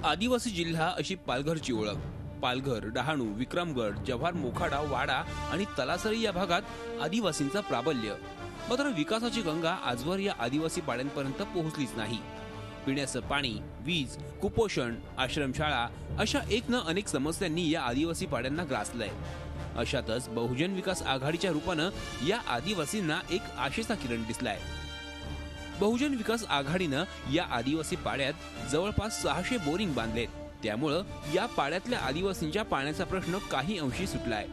आदिवासी जिल्हा अशी पालघरची ओळख। पालघर, डहाणू, विक्रमगड, जव्हार, मोखाडा, वाडा आणि तलासरी या भागात आदिवासींचा प्राबल्य। मात्र विकासाची गंगा आजवर या आदिवासी पाड्यांपर्यंत पोहोचलीच नाही। पिण्याचं पाणी, वीज, कुपोषण, आश्रमशाळा अशा एक न अनेक समस्यांनी या आदिवासी पाड्यांना ग्रासलंय। अशातच बहुजन विकास आघाडीच्या रूपानं या आदिवासींना एक आशेचा किरण दिसलाय। बहुजन विकास आघाडीनं या आदिवासी पाड्यात जवळपास 600 बोरिंग बांधलेत। त्यामुळं या पाड्यातल्या आदिवासींच्या पाण्याचा प्रश्न काही अंशी सुटलाय।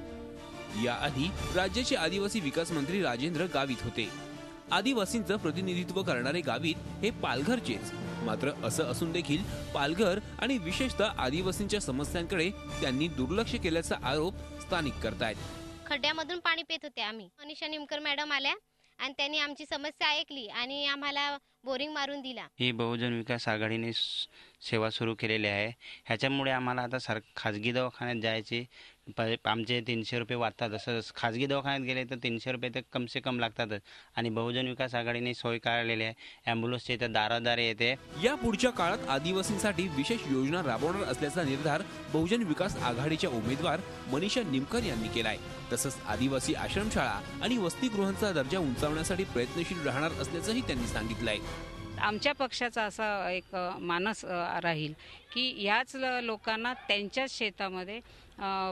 याआधी राज्याचे आदिवासी विकास मंत्री राजेंद्र गावित होते। आदिवासींचं प्रतिनिधित्व करणारे गावित हे पालघरचेच। मात्र असं असून देखील पालघर आणि विशेषतः आदिवासींच्या समस्यांकडे त्यांनी दुर्लक्ष केल्याचा आरोप स्थानिक करतायत। खड्ड्यामधून पाणी पित होते आम्ही। मनीषा निमकर मॅडम आल्या आणि त्यांनी आमची समस्या ऐकली आणि आम्हाला बोरिंग मारून दिला। ही बहुजन विकास आघाडीने सेवा सुरू केलेली आहे। ह्याच्यामुळे आम्हाला आता खाजगी दवाखान्यात जायचे आमचे 300 रुपये वाटतात। असं खाजगी दवाखान्यात गेले तर 300 रुपये तर कम से कम लागतातच। आणि बहुजन विकास आघाडीने सोय काढलेली आहे। ॲम्ब्युलन्सचे इथं दारादारी येते। या पुढच्या काळात आदिवासींसाठी विशेष योजना राबवणार असल्याचा निर्धार बहुजन विकास आघाडीच्या उमेदवार मनीषा निमकर यांनी केलाय। तसंच आदिवासी आश्रमशाळा आणि वसतिगृहांचा दर्जा उंचावण्यासाठी प्रयत्नशील राहणार असल्याचंही त्यांनी सांगितलंय। आमच्या पक्षाचा असा एक मानस राहील की याच लोकांना त्यांच्याच शेतामध्ये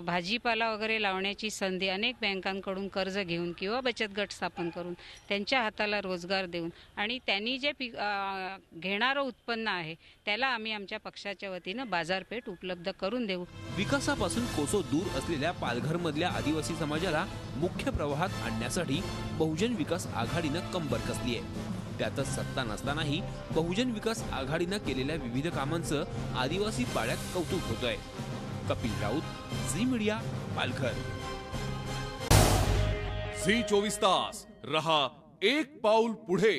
भाजीपाला वगैरे लावण्याची संधी अनेक बँकांकडून कर्ज घेऊन किंवा बचत गट स्थापन करून त्यांच्या हाताला रोजगार देऊन आणि त्यांनी जे घेणारं उत्पन्न आहे त्याला आम्ही आमच्या पक्षाच्या वतीनं बाजारपेठ उपलब्ध करून देऊ। विकासापासून कोसो दूर असलेल्या पालघरमधल्या आदिवासी समाजाला मुख्य प्रवाहात आणण्यासाठी बहुजन विकास आघाडीनं कंबर कसली आहे। त्यातच सत्ता नसतानाही बहुजन विकास आघाडीनं केलेल्या विविध कामांचं आदिवासी पाड्यात कौतुक होतंय। कपिल राऊत, झी मीडिया, पालघर। झी 24 तास रहा एक पाऊल पुढे।